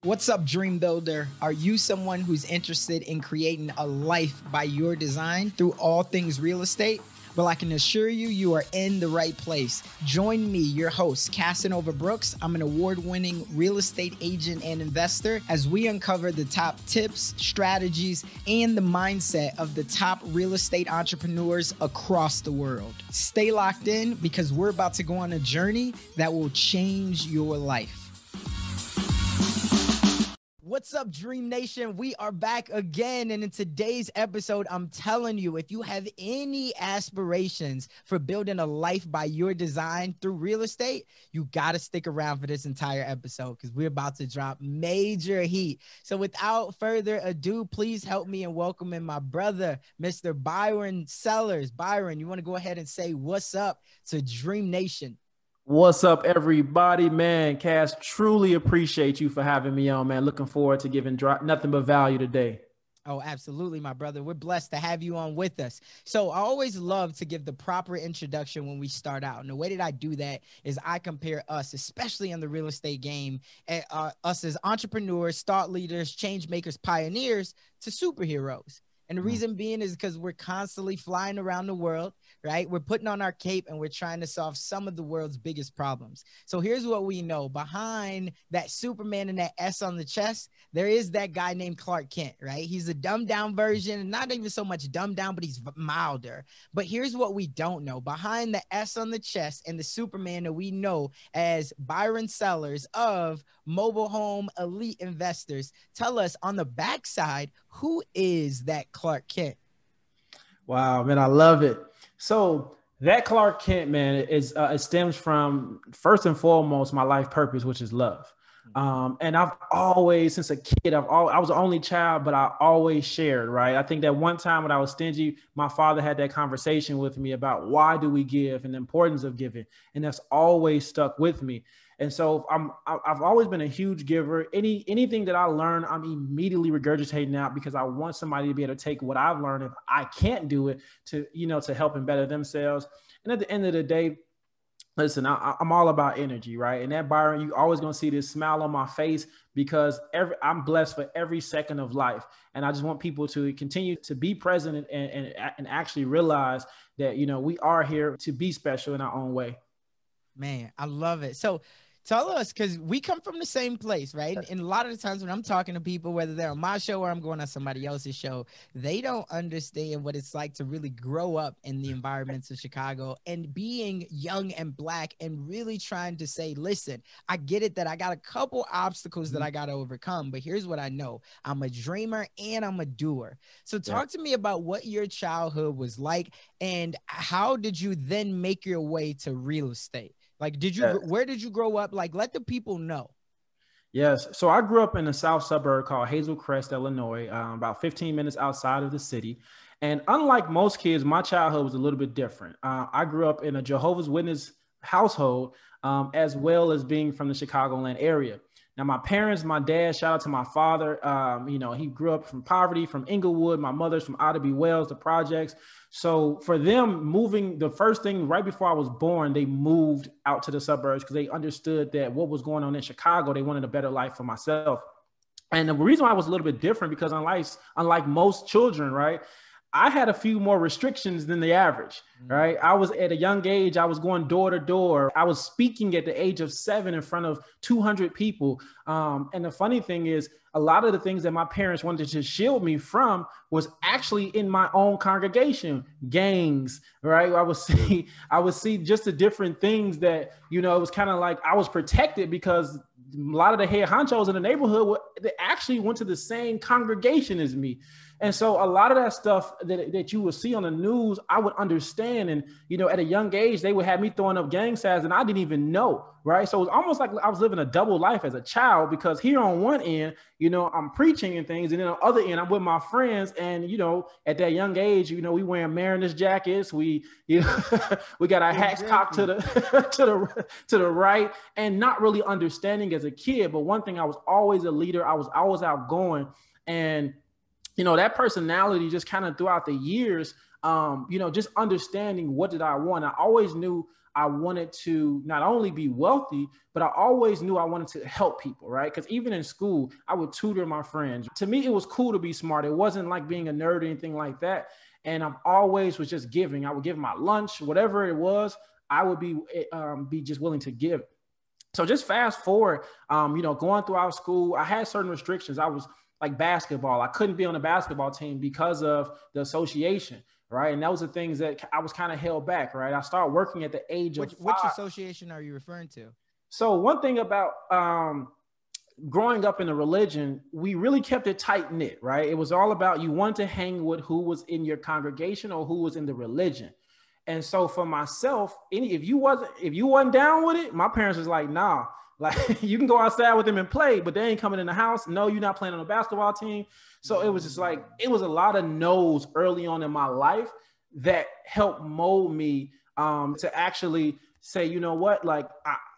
What's up, dream builder? Are you someone who's interested in creating a life by your design through all things real estate? Well, I can assure you, you are in the right place. Join me, your host, Casanova Brooks. I'm an award-winning real estate agent and investor as we uncover the top tips, strategies, and the mindset of the top real estate entrepreneurs across the world. Stay locked in because we're about to go on a journey that will change your life. What's up, Dream Nation? We are back again. And in today's episode, I'm telling you, if you have any aspirations for building a life by your design through real estate, you got to stick around for this entire episode because we're about to drop major heat. So without further ado, please help me in welcoming my brother, Mr. Byron Sellers. Byron, you want to go ahead and say what's up to Dream Nation? What's up, everybody, man? Cass, truly appreciate you for having me on, man. Looking forward to giving nothing but value today. Oh, absolutely, my brother. We're blessed to have you on with us. So I always love to give the proper introduction when we start out. And the way that I do that is I compare us, especially in the real estate game, us as entrepreneurs, thought leaders, change makers, pioneers, to superheroes. And the reason being is because we're constantly flying around the world, right? We're putting on our cape and we're trying to solve some of the world's biggest problems. So here's what we know. Behind that Superman and that S on the chest, there is that guy named Clark Kent, right? He's a dumbed down version, not even so much dumbed down, but he's milder. But here's what we don't know. Behind the S on the chest and the Superman that we know as Byron Sellers of Mobile Home Elite Investors, tell us on the backside, who is that Clark Kent? Wow, man, I love it. So that Clark Kent, man, it stems from, first and foremost, my life purpose, which is love. And I've always, since a kid, I was the only child, but I always shared, right? I think that one time when I was stingy, my father had that conversation with me about why do we give and the importance of giving. And that's always stuck with me. And so I've always been a huge giver. Anything that I learn, I'm immediately regurgitating out because I want somebody to be able to take what I've learned, if I can't do it, to help and better themselves. And at the end of the day, listen, I'm all about energy, right? And that, Byron, you always going to see this smile on my face because I'm blessed for every second of life. And I just want people to continue to be present and actually realize that, we are here to be special in our own way. Man, I love it. So tell us, because we come from the same place, right? And a lot of the times when I'm talking to people, whether they're on my show or I'm going on somebody else's show, they don't understand what it's like to really grow up in the environments of Chicago and being young and Black and really trying to say, listen, I get it that I got a couple obstacles that I got to overcome, but here's what I know. I'm a dreamer and I'm a doer. So talk to me about what your childhood was like and how did you then make your way to real estate? Like, where did you grow up? Like, let the people know. Yes. So I grew up in a south suburb called Hazel Crest, Illinois, about 15 minutes outside of the city. And unlike most kids, my childhood was a little bit different. I grew up in a Jehovah's Witness household, as well as being from the Chicagoland area. Now, my parents, my dad, shout out to my father. He grew up from poverty, from Inglewood. My mother's from Ottaby Wells, the projects. So for them moving, the first thing right before I was born, they moved out to the suburbs because they understood that what was going on in Chicago, they wanted a better life for myself. And the reason why I was a little bit different because unlike most children, right, I had a few more restrictions than the average, right? I was at a young age, I was going door to door. I was speaking at the age of 7 in front of 200 people. And the funny thing is, a lot of the things that my parents wanted to shield me from was actually in my own congregation, gangs, right? I would see just the different things that, it was kind of like I was protected because a lot of the head honchos in the neighborhood, they actually went to the same congregation as me. And so a lot of that stuff that you would see on the news, I would understand. And, at a young age, they would have me throwing up gang signs and I didn't even know, right? So it was almost like I was living a double life as a child because here on one end, I'm preaching and things. And then on the other end, I'm with my friends. And, at that young age, we wearing Mariners jackets. We got our hats cocked to the right and not really understanding as a kid. But one thing, I was always a leader. I was always outgoing. And that personality just kind of throughout the years, just understanding what did I want. I always knew I wanted to not only be wealthy, but I always knew I wanted to help people, right? Because even in school, I would tutor my friends. To me, it was cool to be smart. It wasn't like being a nerd or anything like that. And I'm always was just giving. I would give my lunch, whatever it was, I would be just willing to give. So just fast forward, going throughout school, I had certain restrictions. I was like basketball. I couldn't be on the basketball team because of the association, right? And that was the things that I was kind of held back, right? I started working at the age of 5. Which association are you referring to? So one thing about growing up in a religion, we really kept it tight knit, right? It was all about you wanted to hang with who was in your congregation or who was in the religion. And so for myself, if you wasn't down with it, my parents was like, nah, like you can go outside with them and play, but they ain't coming in the house. No, you're not playing on a basketball team. So it was just like, it was a lot of no's early on in my life that helped mold me to actually say, you know what, like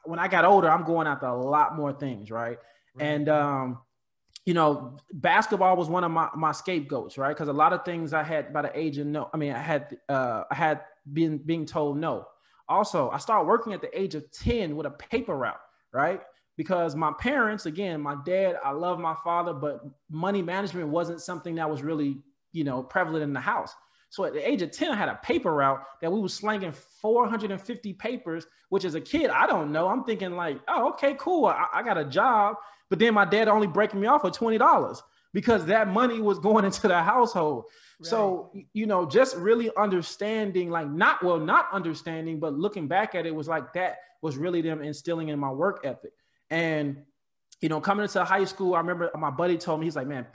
when I got older, I'm going after a lot more things, right? And, basketball was one of my scapegoats, right? Because a lot of things I had by the age of no, I mean, I had been being told no. Also, I started working at the age of 10 with a paper route, right? Because my parents, again, my dad, I love my father, but money management wasn't something that was really, prevalent in the house. So at the age of 10, I had a paper route that we was slanging 450 papers, which as a kid, I don't know. I'm thinking like, oh, okay, cool. I got a job. But then my dad only breaking me off for $20 because that money was going into the household. Right. So, just really understanding, like not understanding, but looking back at it was like, that was really them instilling in my work ethic. And, coming into high school, I remember my buddy told me, he's like, man,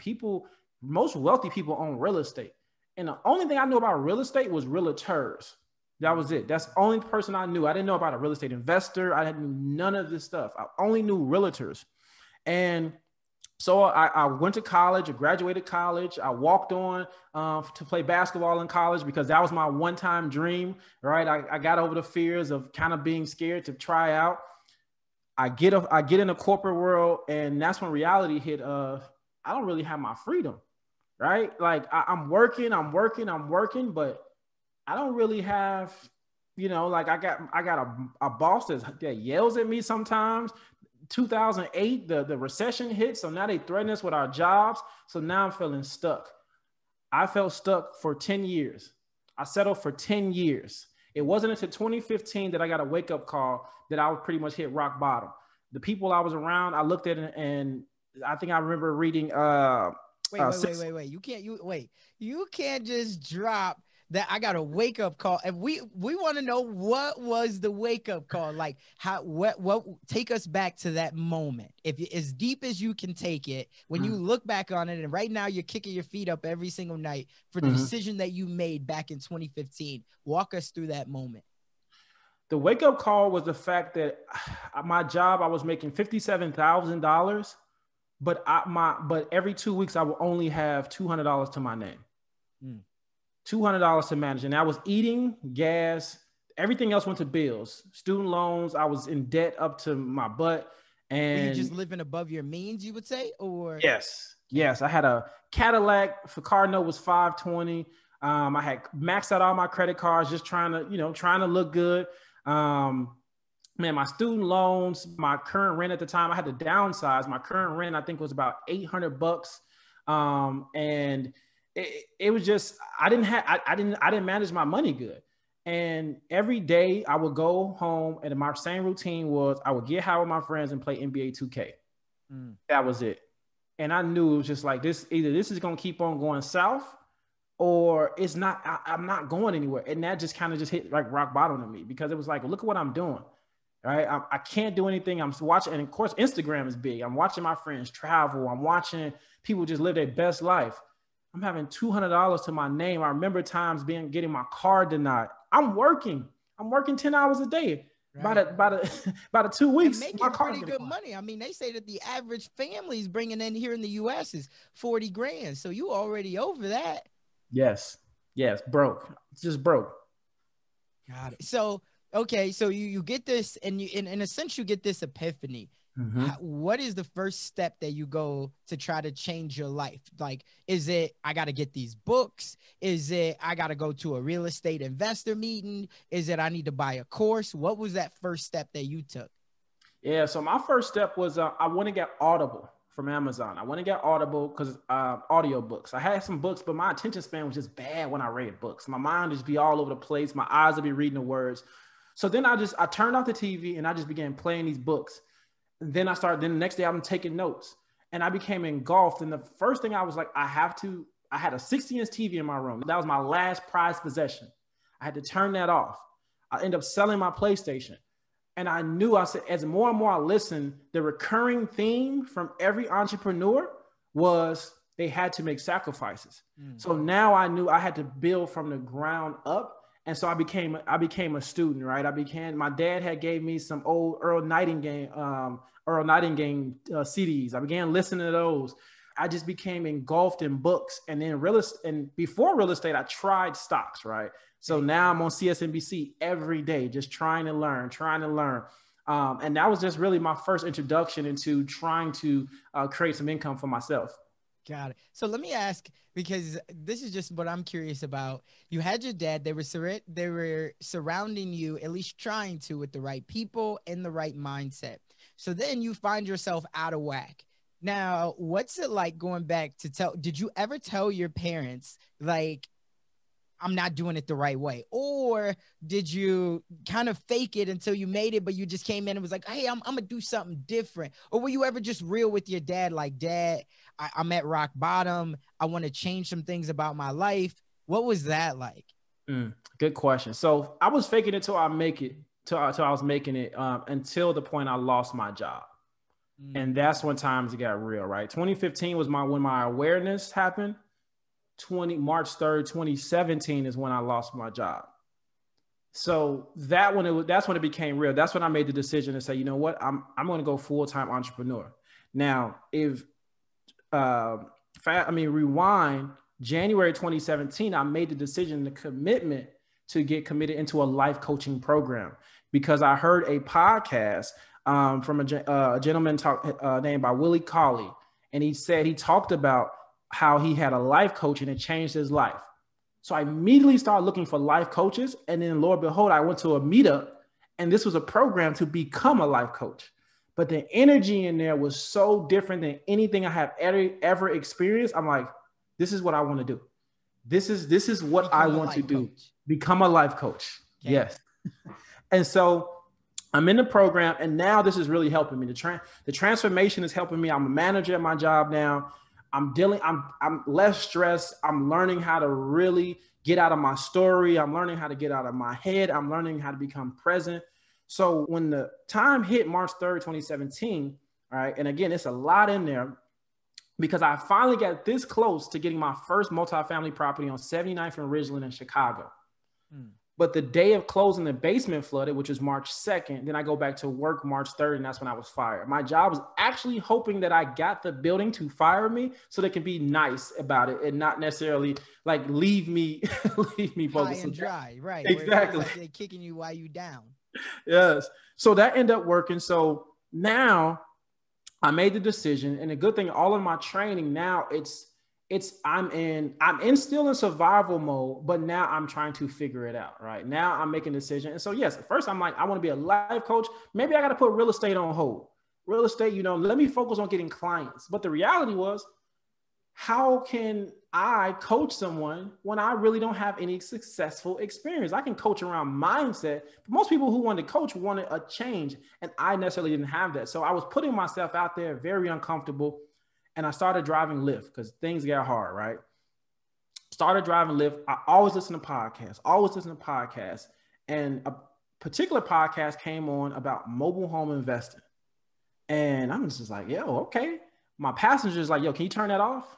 most wealthy people own real estate. And the only thing I knew about real estate was realtors. That was it. That's the only person I knew. I didn't know about a real estate investor. I didn't know none of this stuff. I only knew realtors. And so I went to college, I graduated college. I walked on to play basketball in college because that was my one-time dream, right? I got over the fears of kind of being scared to try out. I get in the corporate world, and that's when reality hit of I don't really have my freedom, right? Like I'm working, but I don't really have, like I got a boss that yells at me sometimes. 2008, the recession hit. So now they threaten us with our jobs. So now I'm feeling stuck. I felt stuck for 10 years. I settled for 10 years. It wasn't until 2015 that I got a wake up call that I would pretty much hit rock bottom. The people I was around, I looked at it, and I think I remember reading. Wait. You can't just drop that I got a wake up call. And we want to know what was the wake up call? Like what take us back to that moment. If as deep as you can take it, when you look back on it, and right now you're kicking your feet up every single night for the decision that you made back in 2015. Walk us through that moment. The wake up call was the fact that my job, I was making $57,000, but every 2 weeks I would only have $200 to my name. $200 to manage. And I was eating, gas, everything else went to bills, student loans. I was in debt up to my butt. And were you just living above your means, you would say? Or yes. I had a Cadillac. For car note was $520. I had maxed out all my credit cards, just trying to look good. My student loans, my current rent at the time, I had to downsize. My current rent, I think, was about $800. And it was just, I didn't manage my money good. And every day I would go home, and my same routine was I would get high with my friends and play NBA 2K. That was it. And I knew it was just like this, either this is going to keep on going south, or it's not, I'm not going anywhere. And that just kind of just hit like rock bottom to me, because it was like, look at what I'm doing. Right. I can't do anything. I'm watching. And of course, Instagram is big. I'm watching my friends travel. I'm watching people just live their best life. I'm having $200 to my name. I remember times getting my car denied. I'm working 10 hours a day. Right. By the 2 weeks, and making pretty good money. I mean, they say that the average family's bringing in here in the U.S. is 40 grand. So you already over that. Yes. Broke. Just broke. Got it. So, okay. So you get this, and in a sense, you get this epiphany. Mm-hmm. What is the first step that you go to try to change your life? Like, is it, I got to get these books? Is it, I got to go to a real estate investor meeting? Is it, I need to buy a course? What was that first step that you took? Yeah. So my first step was I went and got Audible from Amazon. I went and got Audible because audio books. I had some books, but my attention span was just bad when I read books. My mind would just be all over the place. My eyes would be reading the words. So then I turned off the TV and I just began playing these books. And then then the next day I'm taking notes and I became engulfed. And the first thing I was like, I had a 60-inch TV in my room. That was my last prized possession. I had to turn that off. I ended up selling my PlayStation. And I knew, I said, as more and more I listened, the recurring theme from every entrepreneur was they had to make sacrifices. So now I knew I had to build from the ground up. And so I became a student, right? My dad had gave me some old Earl Nightingale CDs. I began listening to those. I just became engulfed in books. And then before real estate, I tried stocks, right? So now I'm on CSNBC every day, just trying to learn. And that was just really my first introduction into trying to create some income for myself. Got it. So let me ask, because this is just what I'm curious about. You had your dad, they were surrounding you, at least trying to, with the right people and the right mindset. So then you find yourself out of whack. Now, what's it like going back to did you ever tell your parents, like, I'm not doing it the right way? Or did you kind of fake it until you made it, but you just came in and was like, hey, I'm going to do something different? Or were you ever just real with your dad? Like, Dad, I'm at rock bottom. I want to change some things about my life. What was that like? Good question. So I was faking it till I was making it until the point I lost my job. And that's when times got real, right? 2015 was when my awareness happened. March 3rd, 2017 is when I lost my job. So that's when it became real. That's when I made the decision to say, you know what, I'm going to go full-time entrepreneur. Now, rewind January 2017, I made the decision, the commitment to get committed into a life coaching program because I heard a podcast from a gentleman named by Willie Colley. And he talked about how he had a life coach and it changed his life. So I immediately started looking for life coaches. And then Lord behold, I went to a meetup and this was a program to become a life coach. But the energy in there was so different than anything I have ever experienced. I'm like, this is what I want to do. This is what I want to do. Become a life coach. Okay. Yes. And so I'm in the program and now this is really helping me. The transformation is helping me. I'm a manager at my job now. I'm less stressed. I'm learning how to really get out of my story. I'm learning how to get out of my head. I'm learning how to become present. So when the time hit March 3rd, 2017, all right, and again, it's a lot in there because I finally got this close to getting my first multifamily property on 79th and Ridgeland in Chicago. But the day of closing, the basement flooded, which was March 2nd. Then I go back to work March 3rd, and that's when I was fired. My job was actually hoping that I got the building to fire me so they can be nice about it and not necessarily like leave me focused. High and dry, right? Exactly. Like they're kicking you while you down. Yes. So that ended up working. So now I made the decision, and the good thing, all of my training now, I'm still in survival mode, but now I'm trying to figure it out. Right now I'm making a decision. And so, yes, at first I'm like, I want to be a life coach. Maybe I got to put real estate on hold. Real estate, let me focus on getting clients. But the reality was, how can I coach someone when I really don't have any successful experience? I can coach around mindset, but most people who wanted to coach wanted a change. And I necessarily didn't have that. So I was putting myself out there, very uncomfortable. And I started driving Lyft because things got hard, right? Started driving Lyft. I always listen to podcasts. And a particular podcast came on about mobile home investing. And I'm just like, yo, okay. My passenger's like, yo, can you turn that off?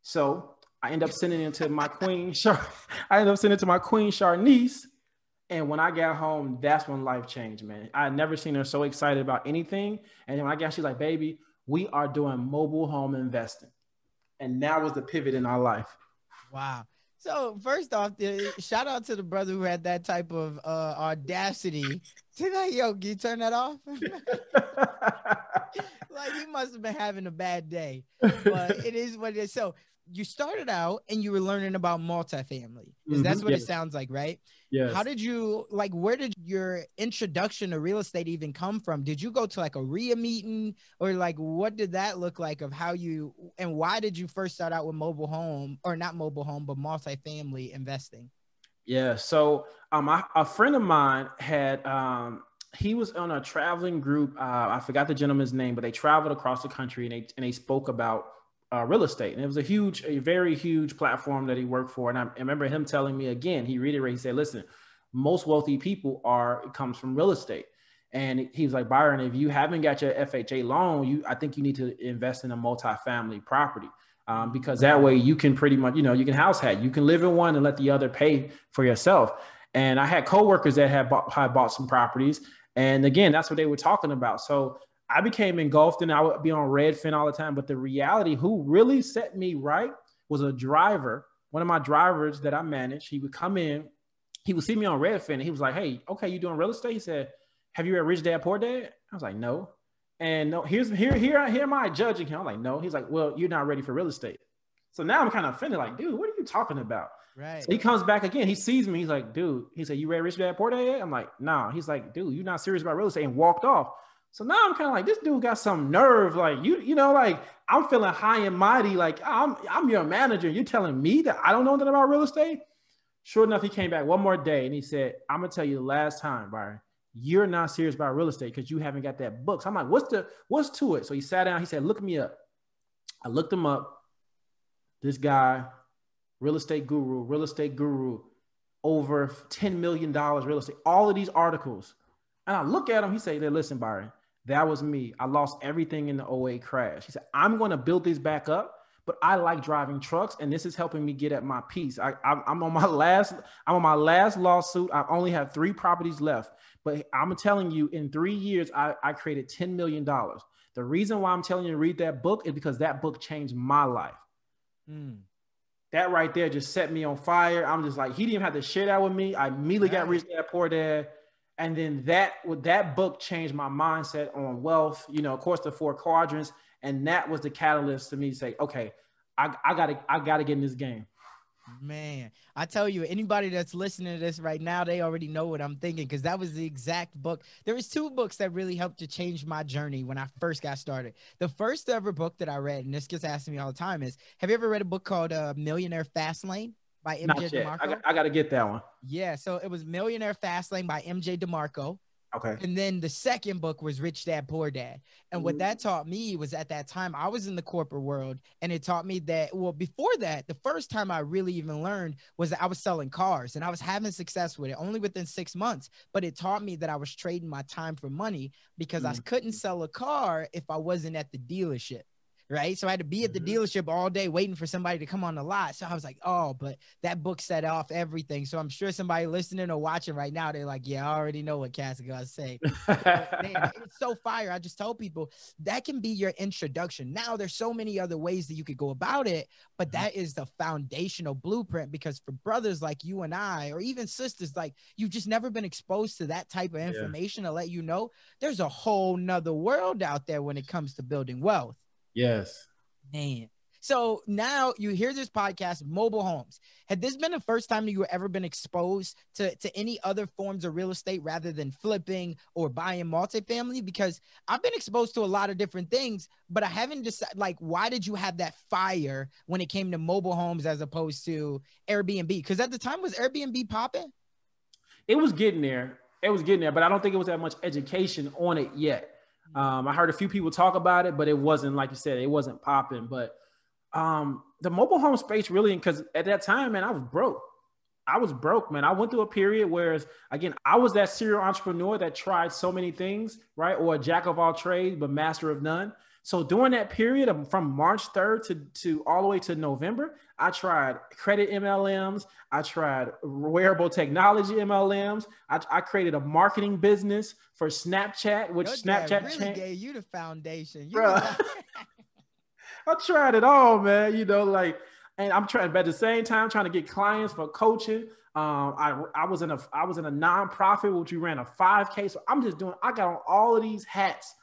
So I end up sending it to my queen, Charnice. And when I got home, that's when life changed, man. I had never seen her so excited about anything. And then when I got, she's like, baby, we are doing mobile home investing. And that was the pivot in our life. Wow. So first off, shout out to the brother who had that type of audacity to like, yo, can you turn that off? Like he must have been having a bad day, but it is what it is. So you started out and you were learning about multifamily, because that's what it Yes. sounds like, right? How Yes. did you, like, where did your introduction to real estate even come from? Did you go to like a RIA meeting, or like what did that look like of how you, and why did you first start out with mobile home, or not mobile home, but multifamily investing? Yeah. So a friend of mine had he was on a traveling group. I forgot the gentleman's name, but they traveled across the country and they spoke about real estate. And it was a very huge platform that he worked for. And I remember him telling me again, he reiterated, he said, listen, most wealthy people it comes from real estate. And he was like, Byron, if you haven't got your FHA loan, I think you need to invest in a multifamily property. Because that way you can pretty much, you can house hack. You can live in one and let the other pay for yourself. And I had coworkers that had bought some properties. And again, that's what they were talking about. So I became engulfed and I would be on Redfin all the time. But the reality, who really set me right was a driver, one of my drivers that I managed. He would come in, he would see me on Redfin and he was like, hey, okay, you doing real estate? He said, have you read Rich Dad Poor Dad? I was like, no. And no, here am I judging him. I'm like, no. He's like, well, you're not ready for real estate. So now I'm kind of offended, like, dude, what are you talking about? Right. So he comes back again. He sees me. He's like, dude, he said, you read Rich Dad Poor Dad yet? I'm like, nah. He's like, dude, you're not serious about real estate, and walked off. So now I'm kind of like, this dude got some nerve. Like, like I'm feeling high and mighty. Like I'm your manager. You're telling me that I don't know nothing about real estate? Sure enough, he came back one more day and he said, I'm going to tell you the last time, Byron, you're not serious about real estate because you haven't got that book. So I'm like, what's to it? So he sat down, he said, look me up. I looked him up. This guy, real estate guru, over $10 million real estate, all of these articles. And I look at him, he said, listen, Byron, that was me. I lost everything in the '08 crash. He said, I'm going to build this back up, but I like driving trucks, and this is helping me get at my peace. I'm on my last lawsuit. I only have 3 properties left, but I'm telling you, in 3 years, I created $10 million. The reason why I'm telling you to read that book is because that book changed my life. That right there just set me on fire. I'm just like, he didn't even have to share that with me. I immediately got Rich Dad Poor Dad. And then that book changed my mindset on wealth, of course, the 4 quadrants. And that was the catalyst to me to say, okay, I gotta get in this game. Man, I tell you, anybody that's listening to this right now, they already know what I'm thinking, because that was the exact book. There was 2 books that really helped to change my journey when I first got started. The first ever book that I read, and this gets asked me all the time, is, have you ever read a book called Millionaire Fastlane by MJ DeMarco? I got to get that one. Yeah, so it was Millionaire Fastlane by MJ DeMarco. Okay. And then the second book was Rich Dad Poor Dad. And what that taught me was, at that time, I was in the corporate world, and it taught me that, well, before that, the first time I really even learned was that I was selling cars, and I was having success with it only within 6 months. But it taught me that I was trading my time for money, because I couldn't sell a car if I wasn't at the dealership. Right. So I had to be at the dealership all day waiting for somebody to come on the lot. So I was like, oh, but that book set off everything. So I'm sure somebody listening or watching right now, they're like, yeah, I already know what Cass is going to say. Man, it's so fire. I just tell people that can be your introduction. Now there's so many other ways that you could go about it, but that is the foundational blueprint, because for brothers like you and I, or even sisters, like, you've just never been exposed to that type of information to let you know there's a whole nother world out there when it comes to building wealth. Yes. Man. So now you hear this podcast, mobile homes. Had this been the first time you were ever been exposed to any other forms of real estate rather than flipping or buying multifamily? Because I've been exposed to a lot of different things, but I haven't decided, like, why did you have that fire when it came to mobile homes as opposed to Airbnb? Because at the time, was Airbnb popping? It was getting there. But I don't think it was that much education on it yet. I heard a few people talk about it, but it wasn't, like you said, it wasn't popping. But the mobile home space really, because at that time, man, I was broke, man. I went through a period where, again, I was that serial entrepreneur that tried so many things, right? Or a jack of all trades, but master of none. So during that period from March 3rd to all the way to November, I tried credit MLMs. I tried wearable technology MLMs. I created a marketing business for Snapchat, which Snapchat really gave you the foundation. I tried it all, man. And I'm trying, but at the same time, trying to get clients for coaching. I was in a nonprofit, which we ran a 5K. So I got on all of these hats.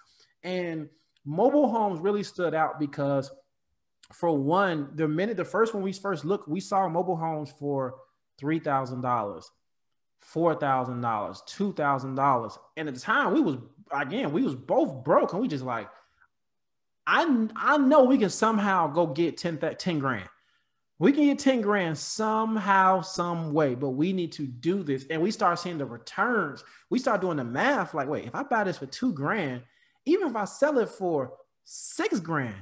And Mobile homes really stood out because, for one, the first one we first looked, we saw mobile homes for $3,000, $4,000, $2,000. And at the time, we was both broke, and we just like, I know we can somehow go get 10 grand. We can get 10 grand somehow, some way, but we need to do this. And we start seeing the returns. We start doing the math like, wait, if I buy this for 2 grand, even if I sell it for 6 grand,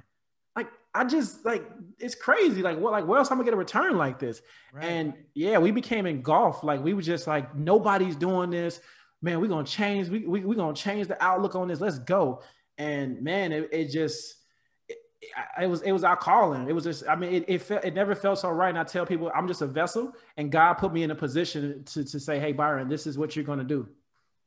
like, I just, like, it's crazy. Like, what, like, where else am I gonna get a return like this? Right. And yeah, we became engulfed. Like, we were just like, nobody's doing this, man. We're gonna change. We're gonna change the outlook on this. Let's go. And man, it was our calling. It was just, I mean, it never felt so right. And I tell people, I'm just a vessel, and God put me in a position to say, hey, Byron, this is what you're going to do.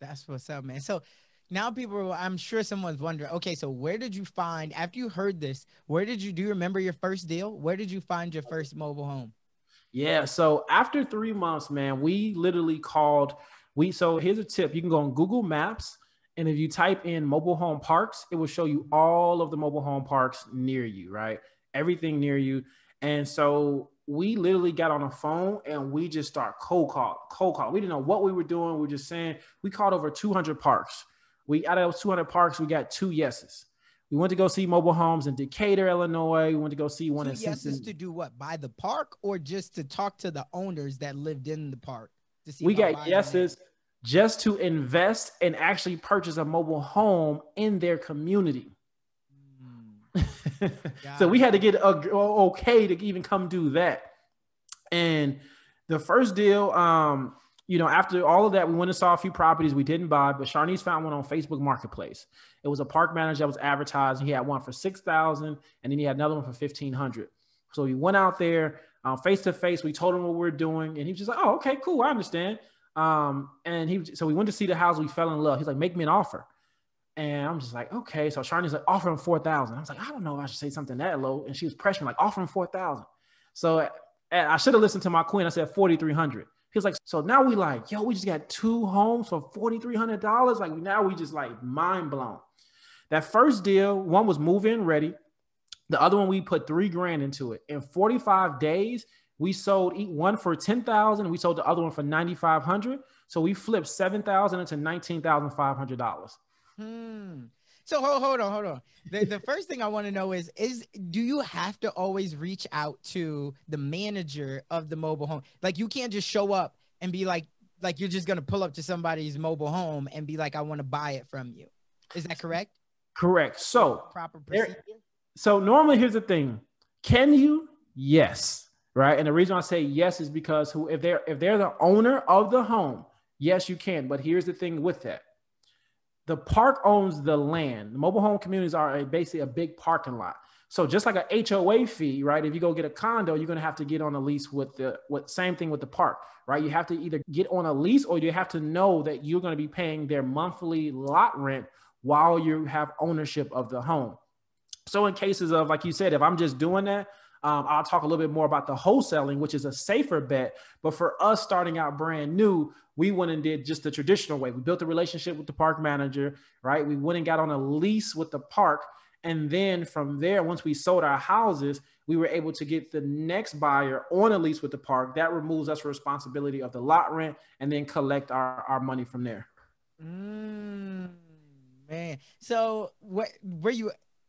That's what's up, man. So now I'm sure someone's wondering, okay, so where did you find, after you heard this, do you remember your first deal? Where did you find your first mobile home? Yeah. So after 3 months, man, we literally called, so here's a tip. You can go on Google Maps, and if you type in mobile home parks, it will show you all of the mobile home parks near you, right? Everything near you. And so we literally got on a phone and we just start cold call. We didn't know what we were doing. We were just saying, we called over 200 parks. Out of those 200 parks, we got 2 yeses. We went to go see mobile homes in Decatur, Illinois. We went to go see one in Cincinnati. Yeses to do what? Buy the park, or just to talk to the owners that lived in the park? To see we got yeses just to invest and actually purchase a mobile home in their community. So we had to get okay to even come do that. And the first deal, after all of that, we went and saw a few properties we didn't buy, but Sharnice found one on Facebook Marketplace. It was a park manager that was advertising. He had one for $6,000, and then he had another one for $1,500. So we went out there face to face. We told him what we were doing, and he was just like, "Oh, okay, cool, I understand." So we went to see the house. We fell in love. He's like, "Make me an offer." And I'm just like, okay. So Sharni's like, offer him $4,000. I was like, I don't know if I should say something that low. And she was pressuring, like, offer him $4,000. So I should have listened to my queen. I said $4,300. He was like, so now we like, yo, we just got 2 homes for $4,300. Like, now we just like mind blown. That first deal, one was move-in ready. The other one, we put $3 grand into it. In 45 days, we sold one for $10,000, and we sold the other one for $9,500. So we flipped $7,000 into $19,500. So hold on. The first thing I want to know is do you have to always reach out to the manager of the mobile home? Like, you can't just show up and be like you're just going to pull up to somebody's mobile home and be like, I want to buy it from you. Is that correct? Correct. So proper procedure. So normally, here's the thing. Can you? Yes. Right. And the reason I say yes is because if they're the owner of the home, yes, you can. But here's the thing with that. The park owns the land. The mobile home communities are basically a big parking lot. So just like a HOA fee, right? If you go get a condo, you're going to have to get on a lease same thing with the park, right? You have to either get on a lease, or you have to know that you're going to be paying their monthly lot rent while you have ownership of the home. So in cases of, like you said, if I'm just doing that, I'll talk a little bit more about the wholesaling, which is a safer bet. But for us starting out brand new, we went and did just the traditional way. We built a relationship with the park manager, right? We went and got on a lease with the park. And then from there, once we sold our houses, we were able to get the next buyer on a lease with the park. That removes us responsibility of the lot rent, and then collect our money from there. Man. So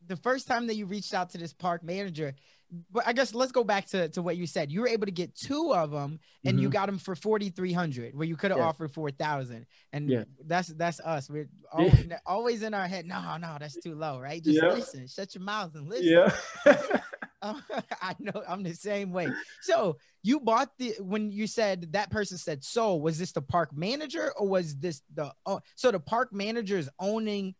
the first time that you reached out to this park manager, but I guess let's go back to what you said. You were able to get 2 of them, and you got them for $4,300, where you could have offered $4,000. And that's us. We're always in our head. No, that's too low, right? Just listen, shut your mouth and listen. Yeah. I know, I'm the same way. So you bought when you said that person said, so was this the park manager, or was this so the park manager is owning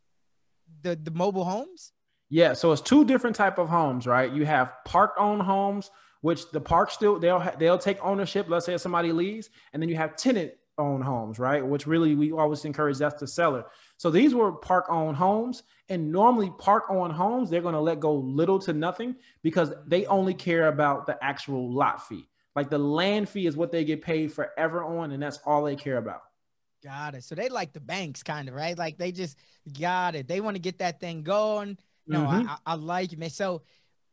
the mobile homes? Yeah, so it's 2 different type of homes, right? You have park-owned homes, which the park still they'll take ownership. Let's say if somebody leaves, and then you have tenant-owned homes, right? Which really we always encourage that's the seller. So these were park-owned homes, and normally park-owned homes, they're going to let go little to nothing because they only care about the actual lot fee. Like, the land fee is what they get paid forever on, and that's all they care about. Got it. So they like the banks, kind of, right? Like, they just got it. They want to get that thing going. No, I like it, man. So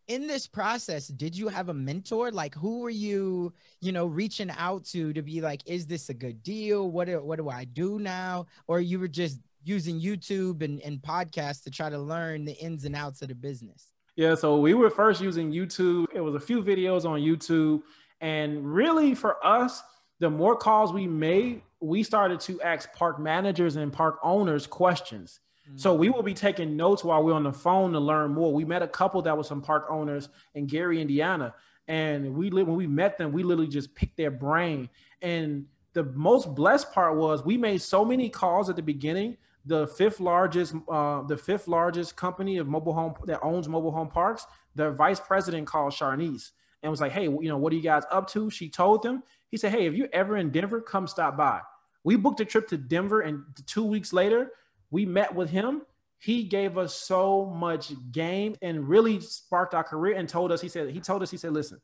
in this process, did you have a mentor? Like, who were you, reaching out to be like, is this a good deal? What do I do now? Or you were just using YouTube and podcasts to try to learn the ins and outs of the business? Yeah, so we were first using YouTube. It was a few videos on YouTube. And really for us, the more calls we made, we started to ask park managers and park owners questions. So we will be taking notes while we're on the phone to learn more. We met a couple that was some park owners in Gary, Indiana. And when we met them, we literally just picked their brain. And the most blessed part was we made so many calls at the beginning. The fifth largest company of mobile home that owns mobile home parks, their vice president called Charnice and was like, hey, what are you guys up to? She told them. He said, hey, if you're ever in Denver, come stop by. We booked a trip to Denver, and 2 weeks later, we met with him. He gave us so much game and really sparked our career and told us, he said, listen,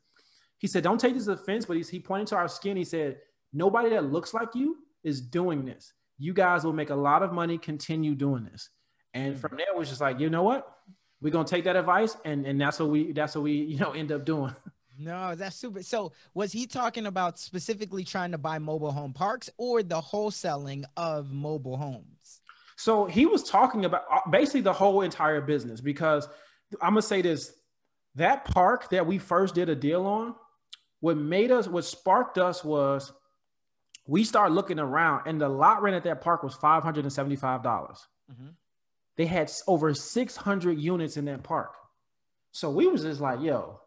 he said, don't take this as offense, but he pointed to our skin. He said, nobody that looks like you is doing this. You guys will make a lot of money, continue doing this. And from there, it was just like, you know what? We're going to take that advice. And that's what we end up doing. No, that's super. So was he talking about specifically trying to buy mobile home parks or the wholesaling of mobile homes? So he was talking about basically the whole entire business, because I'm going to say this, that park that we first did a deal on, what sparked us was we started looking around, and the lot rent at that park was $575. Mm-hmm. They had over 600 units in that park. So we was just like, yo,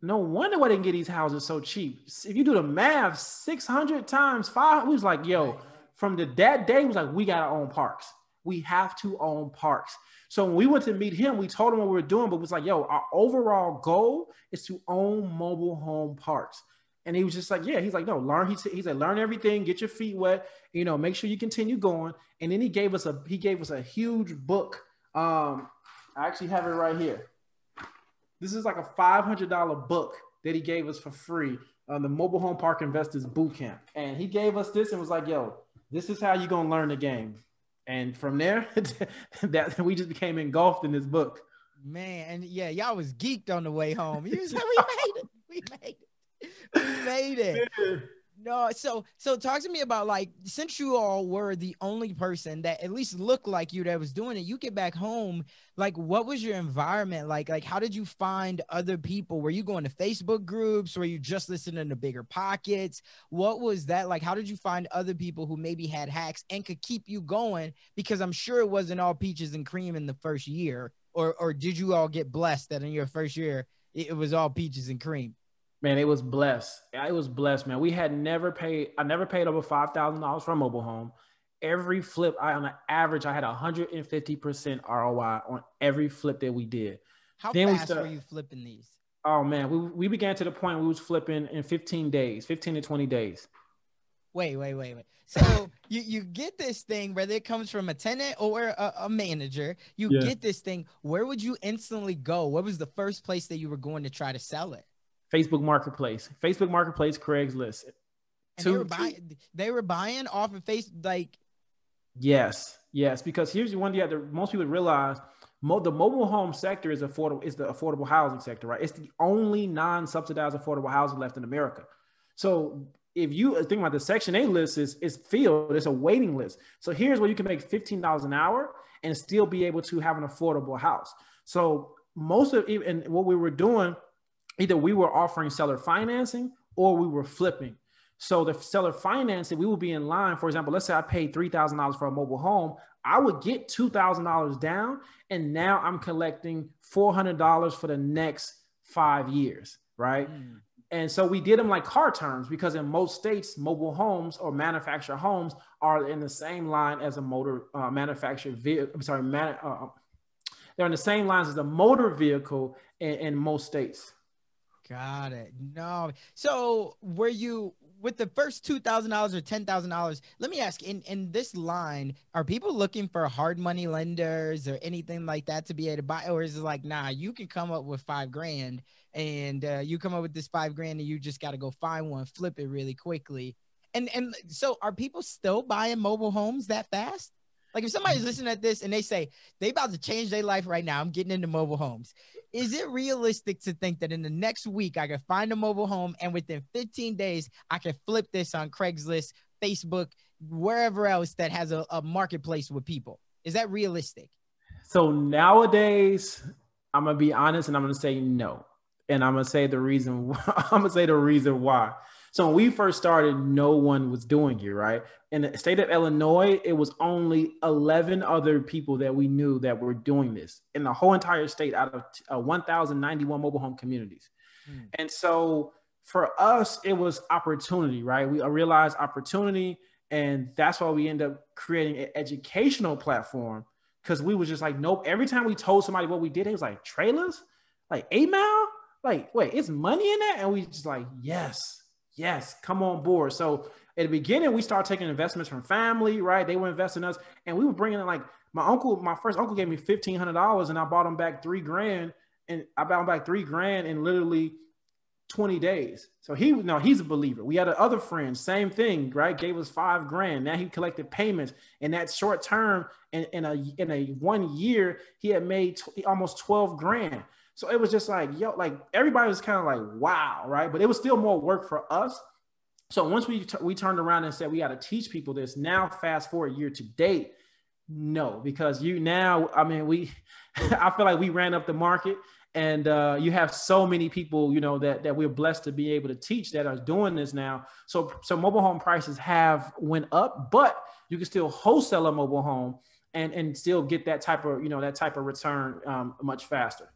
no wonder why they can get these houses so cheap. If you do the math, 600 times 5, we was like, yo, from that day, we was like, we got to own parks. We have to own parks. So when we went to meet him, we told him what we were doing, but it was like, yo, our overall goal is to own mobile home parks. And he was just like, yeah, he's like, no, learn. He said, learn everything, get your feet wet, make sure you continue going. And then he gave us a huge book. I actually have it right here. This is like a $500 book that he gave us for free on the Mobile Home Park Investors Bootcamp. And he gave us this and was like, yo, this is how you're going to learn the game. And from there, that we just became engulfed in this book. Man, and yeah, y'all was geeked on the way home. You was like, we made it. No, so talk to me about, like, since you all were the only person that at least looked like you that was doing it, you get back home, like, what was your environment like? Like, how did you find other people? Were you going to Facebook groups? Were you just listening to Bigger Pockets? What was that like? How did you find other people who maybe had hacks and could keep you going? Because I'm sure it wasn't all peaches and cream in the first year, or did you all get blessed that in your first year it was all peaches and cream? Man, it was blessed. It was blessed, man. I never paid over $5,000 for a mobile home. Every flip, on an average, I had 150% ROI on every flip that we did. How fast were you flipping these? Oh man, we began to the point we was flipping in 15 to 20 days. Wait. So you get this thing, whether it comes from a tenant or a manager, get this thing. Where would you instantly go? What was the first place that you were going to try to sell it? Facebook Marketplace, Craigslist. And they were buying off of Facebook, like. Yes. Because here's the one most people realize: the mobile home sector is the affordable housing sector, right? It's the only non-subsidized affordable housing left in America. So if you think about the Section 8 list is filled, it's a waiting list. So here's where you can make $15 an hour and still be able to have an affordable house. So and what we were doing, either we were offering seller financing or we were flipping. So the seller financing, we would be in line. For example, let's say I paid $3,000 for a mobile home. I would get $2,000 down, and now I'm collecting $400 for the next 5 years, right? And so we did them like car terms, because in most states, mobile homes or manufactured homes are in the same line as a motor manufactured vehicle. They're in the same lines as a motor vehicle in most states. Got it. No. So were you with the first $2,000 or $10,000? Let me ask, in this line, are people looking for hard money lenders or anything like that to be able to buy? Or is it like, nah, you can come up with $5,000 and you come up with this $5,000 and you just got to go find one, flip it really quickly. And so are people still buying mobile homes that fast? Like if somebody's listening at this and they say they about to change their life right now, I'm getting into mobile homes. Is it realistic to think that in the next week I can find a mobile home and within 15 days I can flip this on Craigslist, Facebook, wherever else that has a marketplace with people? Is that realistic? So nowadays, I'm gonna be honest and I'm gonna say no. And I'm gonna say the reason why. So when we first started, no one was doing it, right? In the state of Illinois, it was only 11 other people that we knew that were doing this in the whole entire state out of 1,091 mobile home communities. And so for us, it was opportunity, right? We realized opportunity, and that's why we end up creating an educational platform, because we was just like, nope. Every time we told somebody what we did, it was like, trailers? Like 8 Mile? Like, wait, it's money in that? And we just like, yes, come on board. So at the beginning, we started taking investments from family, right? They were investing in us, and we were bringing in, like, my first uncle gave me $1,500, and I bought him back $3,000, and I bought him back $3,000 in literally 20 days. So he's a believer. We had other friends, same thing, right? Gave us $5,000. Now he collected payments, and that short term in a 1 year, he had made almost $12,000. So it was just like, yo, like everybody was kind of like, wow, right? But it was still more work for us. So once we turned around and said, we got to teach people this. Now, fast forward year to date, no, because I feel like we ran up the market, and you have so many people, that we're blessed to be able to teach that are doing this now. So mobile home prices have went up, but you can still wholesale a mobile home and still get that type of return much faster.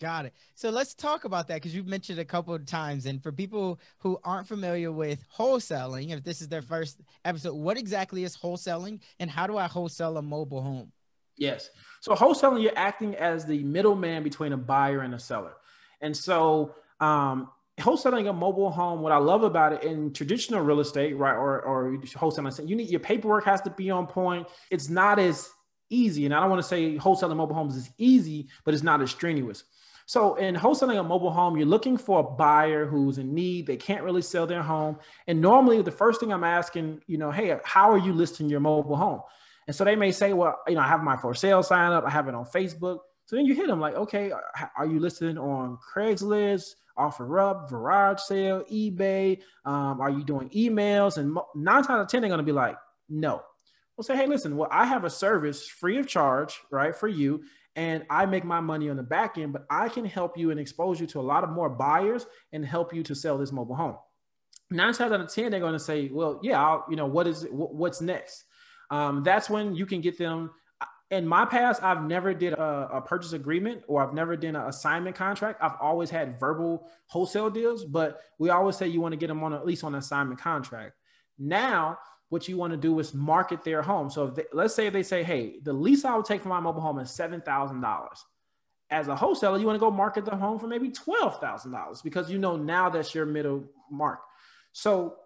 Got it. So let's talk about that, because you've mentioned a couple of times. And for people who aren't familiar with wholesaling, if this is their first episode, what exactly is wholesaling, and how do I wholesale a mobile home? Yes. So wholesaling, you're acting as the middleman between a buyer and a seller. And so wholesaling a mobile home, what I love about it in traditional real estate, right, or wholesaling, your paperwork has to be on point. It's not as easy. And I don't want to say wholesaling mobile homes is easy, but it's not as strenuous. So in wholesaling a mobile home, you're looking for a buyer who's in need. They can't really sell their home. And normally the first thing I'm asking, hey, how are you listing your mobile home? And so they may say, well, I have my for sale sign up. I have it on Facebook. So then you hit them like, okay, are you listed on Craigslist, OfferUp, Garage Sale, eBay? Are you doing emails? And 9 times out of 10, they're going to be like, no. We'll say, hey, listen, well, I have a service free of charge, right, for you. And I make my money on the back end, but I can help you and expose you to a lot of more buyers and help you to sell this mobile home. 9 times out of 10, they're going to say, well, yeah, what's next? That's when you can get them. In my past, I've never did a purchase agreement, or I've never done an assignment contract. I've always had verbal wholesale deals, but we always say you want to get them on at least on an assignment contract. Now, what you want to do is market their home. So let's say they say, hey, the lease I would take for my mobile home is $7,000. As a wholesaler, you want to go market the home for maybe $12,000, because now that's your middle mark. So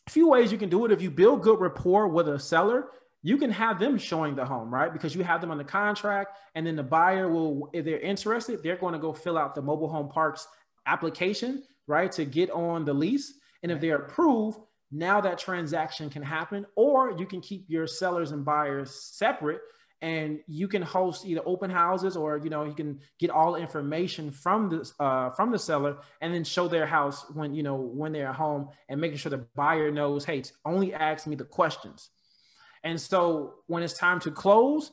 a few ways you can do it. If you build good rapport with a seller, you can have them showing the home, right? Because you have them on the contract, and then the buyer will, if they're interested, they're going to go fill out the mobile home park's application, right, to get on the lease. And if they're approved, now that transaction can happen. Or you can keep your sellers and buyers separate, and you can host either open houses, or you can get all the information from the seller, and then show their house when they're at home, and making sure the buyer knows, hey, only ask me the questions. And so when it's time to close,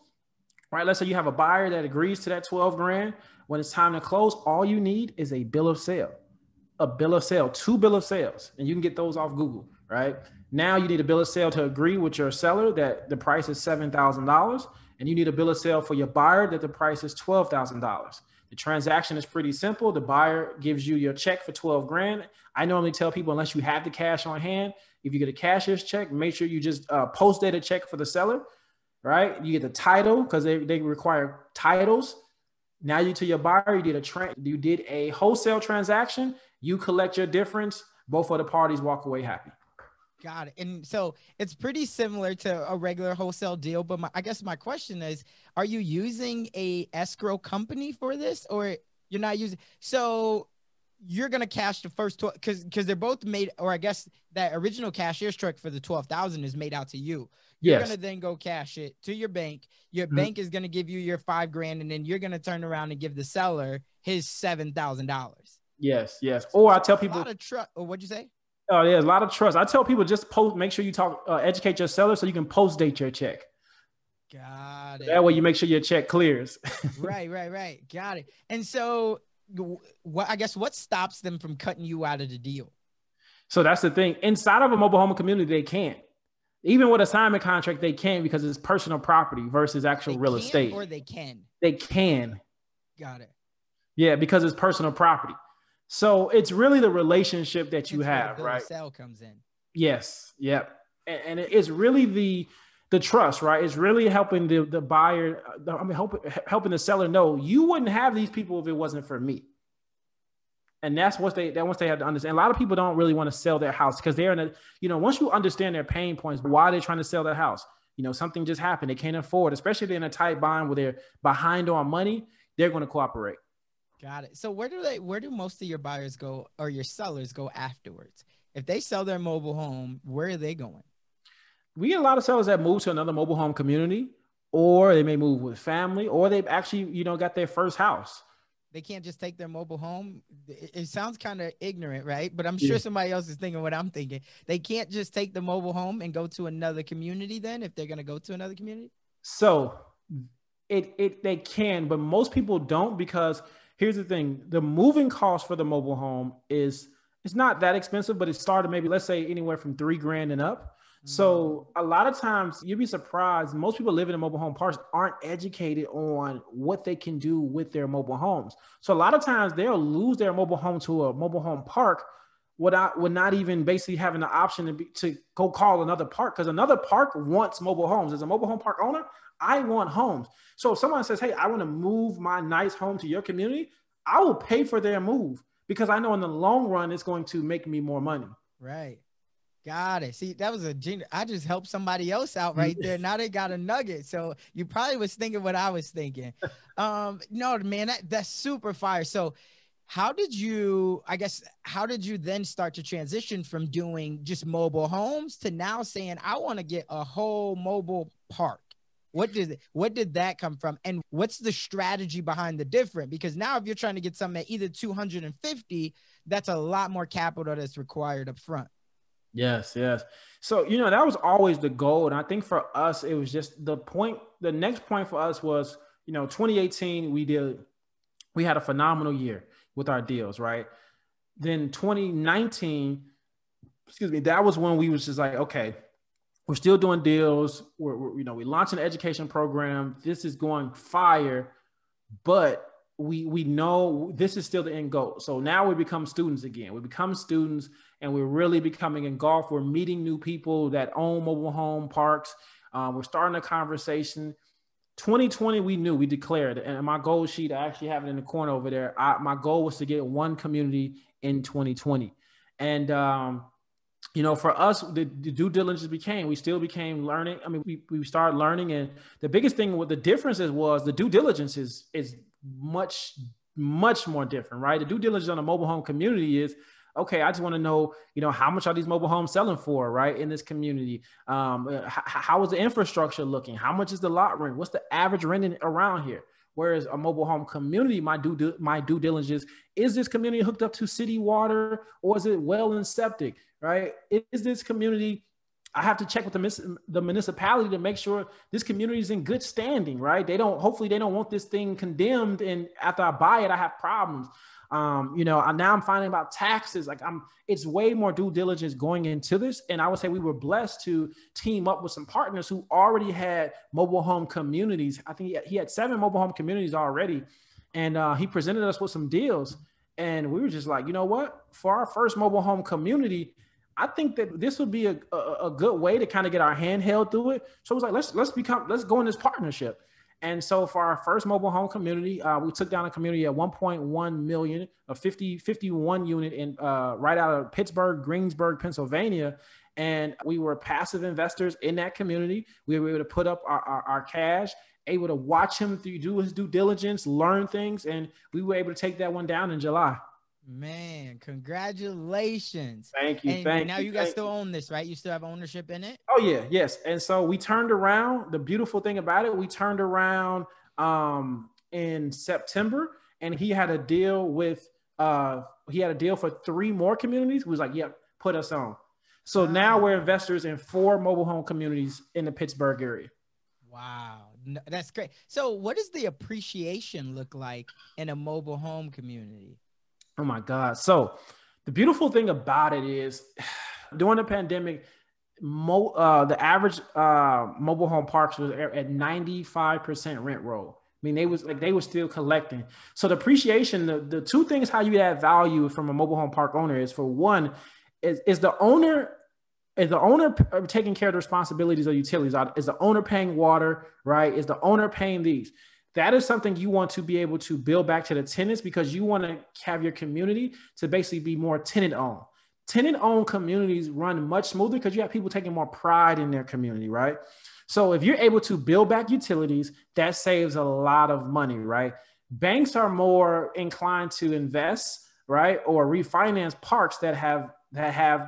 right, let's say you have a buyer that agrees to that $12,000. When it's time to close, all you need is a bill of sale, 2 bill of sales, and you can get those off Google. Right now, you need a bill of sale to agree with your seller that the price is $7,000, and you need a bill of sale for your buyer that the price is $12,000. The transaction is pretty simple. The buyer gives you your check for $12,000. I normally tell people, unless you have the cash on hand, if you get a cashier's check, make sure you just post date a check for the seller. Right? You get the title, because they require titles. Now you to your buyer, you did a wholesale transaction. You collect your difference. Both of the parties walk away happy. Got it. And so it's pretty similar to a regular wholesale deal, but I guess my question is, are you using a escrow company for this, or you're not using? So you're going to cash the first 12 because they're both made, or I guess that original cashier's check for the 12,000 is made out to you. You're Yes. going to then go cash it to your bank. Your Mhm. bank is going to give you your $5,000, and then you're going to turn around and give the seller his $7,000. Yes, yes. Or I tell people, a lot of trust. Or what'd you say? oh yeah, a lot of trust. I tell people just post, make sure you educate your seller so you can post date your check. Got it. That way you make sure your check clears. Right. Got it. And so what, I guess, what stops them from cutting you out of the deal? So that's the thing. Inside of a mobile home community, they can't. Even with assignment contract, they can't because it's personal property versus actual real estate. Or they can. They can. Got it. Yeah, because it's personal property. So it's really the relationship that you have, where the right? sale comes in. Yes. Yep. And it's really the trust, right? It's really helping the buyer. Helping the seller know you wouldn't have these people if it wasn't for me. And that's what they have to understand. A lot of people don't really want to sell their house because they're in a, once you understand their pain points, why they're trying to sell their house, something just happened. They can't afford, especially if they're in a tight bind where they're behind on money, they're going to cooperate. Got it. So where do most of your buyers go, or your sellers go afterwards? If they sell their mobile home, where are they going? We get a lot of sellers that move to another mobile home community, or they may move with family, or they've actually, got their first house. They can't just take their mobile home. It sounds kind of ignorant, right? But I'm sure somebody else is thinking what I'm thinking. They can't just take the mobile home and go to another community then, if they're going to go to another community? So they can, but most people don't, because here's the thing. The moving cost for the mobile home it's not that expensive, but it started maybe, let's say, anywhere from $3,000 and up. So a lot of times you'd be surprised. Most people living in mobile home parks aren't educated on what they can do with their mobile homes. So a lot of times they'll lose their mobile home to a mobile home park without not even basically having the option to go call another park, because another park wants mobile homes. As a mobile home park owner, I want homes. So if someone says, hey, I want to move my nice home to your community, I will pay for their move because I know in the long run, it's going to make me more money. Right. Got it. See, that was I just helped somebody else out right there. Now they got a nugget. So you probably was thinking what I was thinking. No, man, that's super fire. So how did you then start to transition from doing just mobile homes to now saying, I want to get a whole mobile park? What did that come from? And what's the strategy behind the difference? Because now if you're trying to get something at either 250, that's a lot more capital that's required up front. Yes. So, that was always the goal. And I think for us, it was just the next point for us was, 2018, we had a phenomenal year with our deals, right? Then 2019, that was when we was just like, okay, we're still doing deals. We launched an education program. This is going fire, but we know this is still the end goal. So now we become students again. We become students and we're really becoming engulfed. We're meeting new people that own mobile home parks. We're starting a conversation. 2020, we declared, and my goal sheet, I actually have it in the corner over there. My goal was to get one community in 2020. And, for us, the due diligence we still became learning. I mean, we started learning, and the biggest thing with the differences was the due diligence is much more different, right? The due diligence on a mobile home community is, okay, I just want to know, how much are these mobile homes selling for, right? In this community, how is the infrastructure looking? How much is the lot rent? What's the average renting around here? Whereas a mobile home community, my due diligence is this community hooked up to city water, or is it well and septic, right? Is this community, I have to check with the municipality to make sure this community is in good standing, right? Hopefully they don't want this thing condemned, and after I buy it, I have problems. Now I'm finding about taxes. It's way more due diligence going into this. And I would say we were blessed to team up with some partners who already had mobile home communities. I think he had 7 mobile home communities already. And he presented us with some deals. And we were just like, you know what? For our first mobile home community, I think that this would be a good way to kind of get our hand held through it. So it was like, let's go in this partnership. And so for our first mobile home community, we took down a community at 1.1 million, a 51 unit in right out of Pittsburgh, Greensburg, Pennsylvania. And we were passive investors in that community. We were able to put up our cash, able to watch him do his due diligence, learn things. And we were able to take that one down in July. Man, congratulations. Thank you. And Thank now you. you guys Thank still you. own this, right? You still have ownership in it? Oh yeah, yes. And so we turned around. The beautiful thing about it, we turned around in September, and he had a deal for 3 more communities. We was like, yep, put us on. So now Ah, we're investors in 4 mobile home communities in the Pittsburgh area. wow. That's great. So what does the appreciation look like in a mobile home community? Oh my God. So the beautiful thing about it is during the pandemic, the average mobile home parks was at 95% rent roll. I mean, they were still collecting. So the appreciation, the two things how you add value from a mobile home park owner is, for one, is the owner taking care of the responsibilities of utilities? Is the owner paying water, right? Is the owner paying these? That is something you want to be able to build back to the tenants, because you want to have your community to basically be more tenant owned. Tenant owned communities run much smoother because you have people taking more pride in their community, right? So if you're able to build back utilities, that saves a lot of money, right? Banks are more inclined to invest, right, or refinance parks that have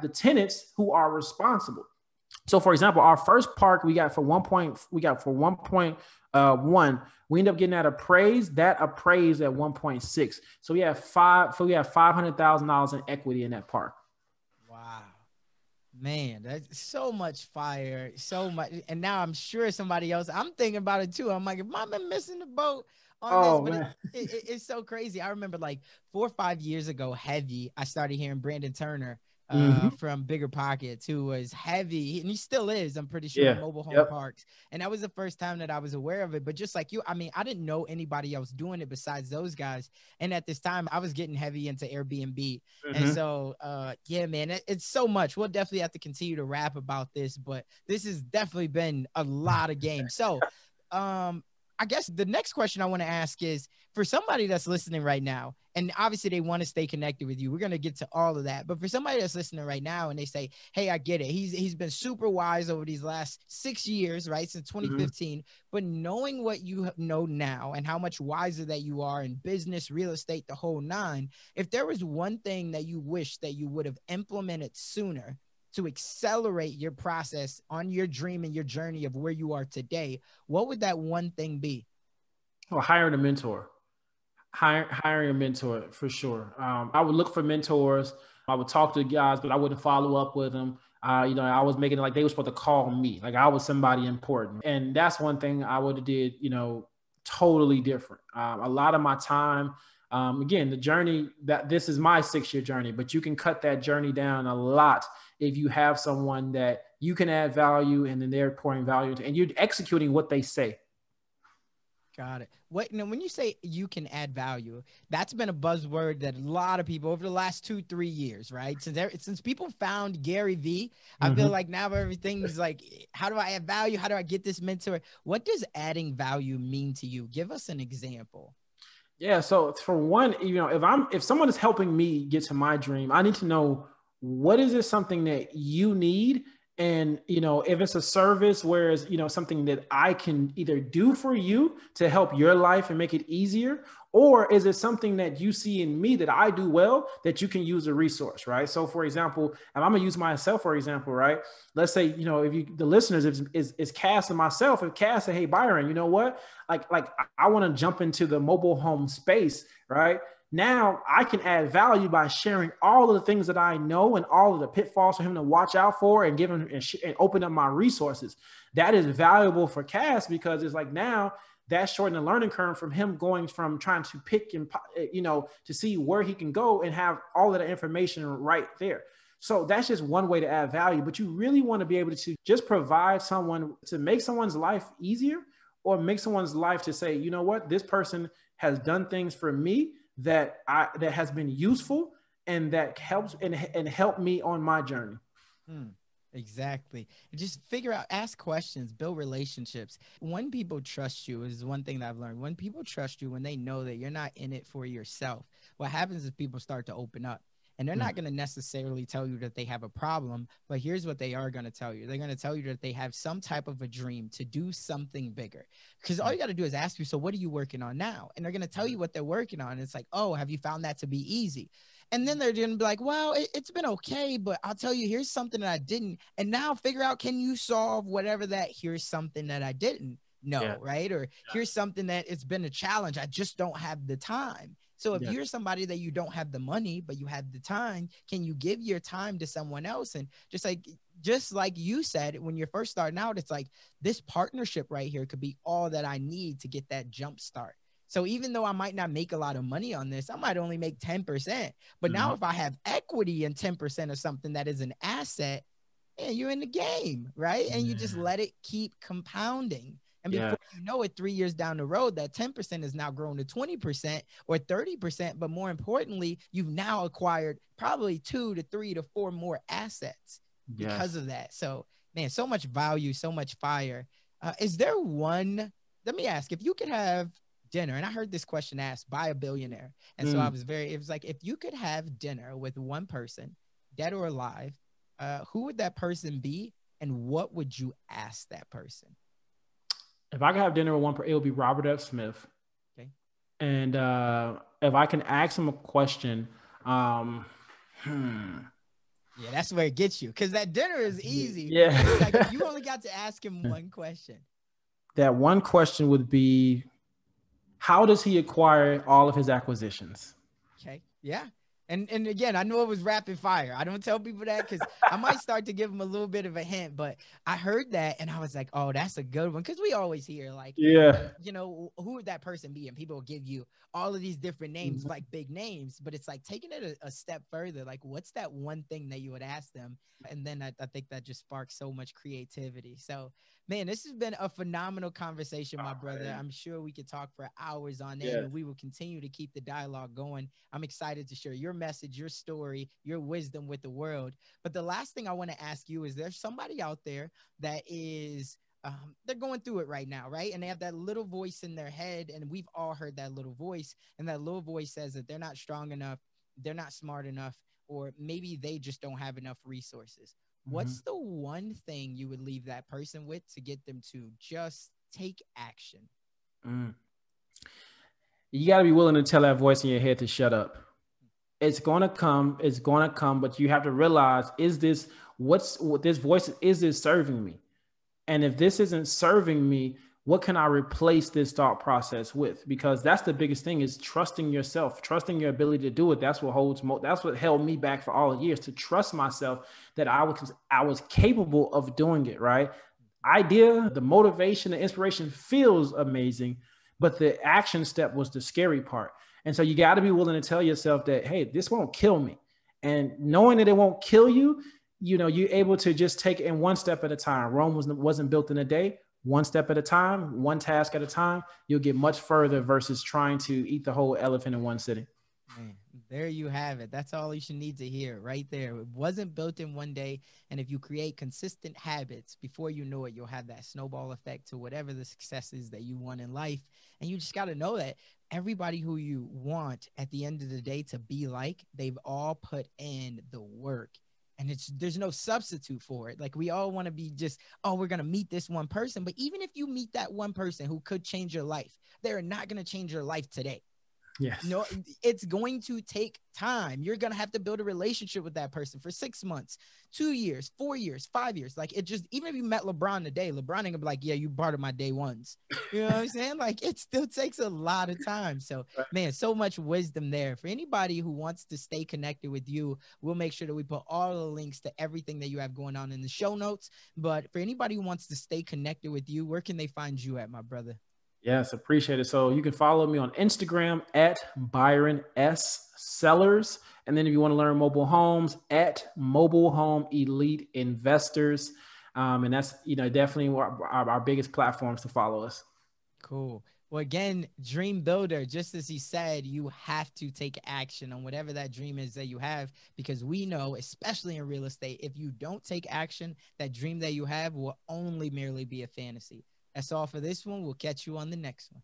the tenants who are responsible. So, for example, our first park we got for 1.1. We end up getting that appraised at 1.6. So we have $500,000 in equity in that park. Wow. Man, that's so much fire, so much. And now I'm sure somebody else, I'm thinking about it too. I'm like, if I've been missing the boat on this, Oh but man. it's so crazy. I remember like 4 or 5 years ago, heavy, I started hearing Brandon Turner Mm-hmm. from Bigger Pockets, who was heavy, and he still is, I'm pretty sure, in Yeah. mobile home Yep. parks. And that was the first time that I was aware of it. But just like you, I mean, I didn't know anybody else doing it besides those guys. And at this time, I was getting heavy into Airbnb. And Mm-hmm. so, yeah, man, it's so much. We'll definitely have to continue to rap about this, but this has definitely been a lot of games. So, I guess the next question I want to ask is, for somebody that's listening right now, and obviously they want to stay connected with you, we're going to get to all of that. But for somebody that's listening right now and they say, hey, I get it. He's been super wise over these last 6 years, right? Since Mm-hmm. 2015. But knowing what you know now and how much wiser that you are in business, real estate, the whole nine, if there was one thing that you wish that you would have implemented sooner to accelerate your process on your dream and your journey of where you are today, what would that one thing be? Or hiring a mentor. Hiring a mentor for sure. I would look for mentors. I would talk to guys, but I wouldn't follow up with them. I was making it like they were supposed to call me, like I was somebody important, and that's one thing I would have did, totally different. A lot of my time, again, the journey that this is my 6-year journey, but you can cut that journey down a lot if you have someone that you can add value, and then they're pouring value into, and you're executing what they say. Got it. What now? When you say you can add value, that's been a buzzword that a lot of people over the last 2-3 years, right? Since people found Gary V, I feel Mm-hmm. like now everything's like, how do I add value? How do I get this mentor? What does adding value mean to you? Give us an example. Yeah. So for one, if someone is helping me get to my dream, I need to know, what is it something that you need? And, if it's a service, whereas, something that I can either do for you to help your life and make it easier, or is it something that you see in me that I do well that you can use a resource, right? So for example, and I'm gonna use myself, for example, right? Let's say, the listeners is Cass and myself, if Cass say, hey, Byron, you know what? Like I want to jump into the mobile home space, right? Now I can add value by sharing all of the things that I know and all of the pitfalls for him to watch out for, and give him and open up my resources. That is valuable for Cass, because it's like, now that's shortening the learning curve from him going from trying to pick and, to see where he can go and have all of the information right there. So that's just one way to add value, but you really want to be able to just provide someone to make someone's life easier, or make someone's life to say, you know what, this person has done things for me that has been useful, and that helps and help me on my journey. Exactly. Just figure out, ask questions, build relationships. When people trust you is one thing that I've learned. When people trust you, when they know that you're not in it for yourself, what happens is people start to open up. And they're not going to necessarily tell you that they have a problem, but here's what they are going to tell you. They're going to tell you that they have some type of a dream to do something bigger. Because all you got to do is ask you, so what are you working on now? And they're going to tell you what they're working on. It's like, oh, have you found that to be easy? And then they're going to be like, well, it's been okay, but I'll tell you, here's something that I didn't. And now figure out, can you solve whatever that here's something that I didn't know, right? Or here's something that it's been a challenge. I just don't have the time. So if you're somebody that you don't have the money, but you have the time, can you give your time to someone else? And just like you said, when you're first starting out, it's like this partnership right here could be all that I need to get that jump start. So even though I might not make a lot of money on this, I might only make 10%. But now if I have equity in 10% of something that is an asset, man, you're in the game, right? And you just let it keep compounding. And before you know it, 3 years down the road, that 10% is now grown to 20% or 30%. But more importantly, you've now acquired probably 2 to 3 to 4 more assets because of that. So, man, so much value, so much fire. Is there one, let me ask, if you could have dinner, and I heard this question asked by a billionaire. And so it was like, if you could have dinner with one person, dead or alive, who would that person be? And what would you ask that person? If I could have dinner with one person, it would be Robert F. Smith. Okay. And if I can ask him a question, yeah, that's where it gets you. Because that dinner is easy. Yeah. Like if you only got to ask him one question. That one question would be, how does he acquire all of his acquisitions? Okay. Yeah. And again, I know it was rapid fire. I don't tell people that because I might start to give them a little bit of a hint, but I heard that and I was like, oh, that's a good one. Because we always hear like, you know, who would that person be? And people will give you all of these different names, like big names, but it's like taking it a step further. Like, what's that one thing that you would ask them? And then I think that just sparks so much creativity. So, man, this has been a phenomenal conversation, my brother. I'm sure we could talk for hours on end, and we will continue to keep the dialogue going. I'm excited to share your message, your story, your wisdom with the world. But the last thing I want to ask you is, there's somebody out there that is they're going through it right now, right? And they have that little voice in their head, and we've all heard that little voice, and that little voice says that they're not strong enough, they're not smart enough, or maybe they just don't have enough resources. What's the one thing you would leave that person with to get them to just take action? You got to be willing to tell that voice in your head to shut up. It's going to come, but you have to realize, is this voice, is this serving me? And if this isn't serving me, what can I replace this thought process with? Because that's the biggest thing, is trusting yourself, trusting your ability to do it. That's what held me back for all the years, to trust myself that I was capable of doing it, right? Idea, the motivation, the inspiration feels amazing, but the action step was the scary part. And so you got to be willing to tell yourself that, hey, this won't kill me. And knowing that it won't kill you, you know, you're able to just take it in one step at a time. Rome wasn't built in a day. One step at a time, one task at a time, you'll get much further versus trying to eat the whole elephant in one sitting. Man, there you have it. That's all you should need to hear right there. It wasn't built in one day. And if you create consistent habits, before you know it, you'll have that snowball effect to whatever the success is that you want in life. And you just got to know that everybody who you want at the end of the day to be like, they've all put in the work. And there's no substitute for it. Like, we all want to be just, oh, we're going to meet this one person. But even if you meet that one person who could change your life, they're not going to change your life today. Yes. No, it's going to take time. You're going to have to build a relationship with that person for 6 months, 2 years, 4 years, 5 years. Like, it just, even if you met LeBron today, LeBron ain't gonna be like, yeah, you part of my day ones. You know what I'm saying? Like, it still takes a lot of time. So, man, so much wisdom there. For anybody who wants to stay connected with you, we'll make sure that we put all the links to everything that you have going on in the show notes. But for anybody who wants to stay connected with you, where can they find you at, my brother? Yes, appreciate it. So you can follow me on Instagram at Byron S. Sellers. And then if you want to learn mobile homes, at Mobile Home Elite Investors. And that's, you know, definitely our biggest platforms to follow us. Cool. Well, again, dream builder, just as he said, you have to take action on whatever that dream is that you have, because we know, especially in real estate, if you don't take action, that dream that you have will only merely be a fantasy. That's all for this one. We'll catch you on the next one.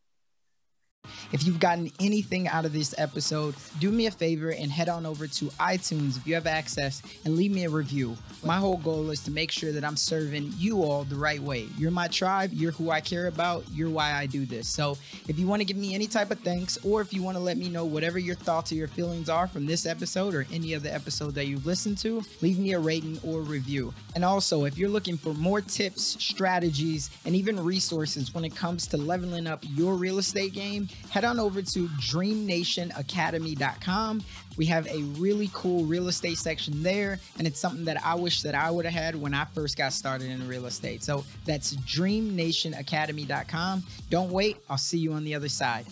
If you've gotten anything out of this episode, do me a favor and head on over to iTunes if you have access and leave me a review. My whole goal is to make sure that I'm serving you all the right way. You're my tribe. You're who I care about. You're why I do this. So if you want to give me any type of thanks, or if you want to let me know whatever your thoughts or your feelings are from this episode or any other episode that you've listened to, leave me a rating or review. And also, if you're looking for more tips, strategies, and even resources when it comes to leveling up your real estate game, head on over to DreamNationAcademy.com. We have a really cool real estate section there, and it's something that I wish that I would have had when I first got started in real estate. So that's DreamNationAcademy.com. Don't wait. I'll see you on the other side.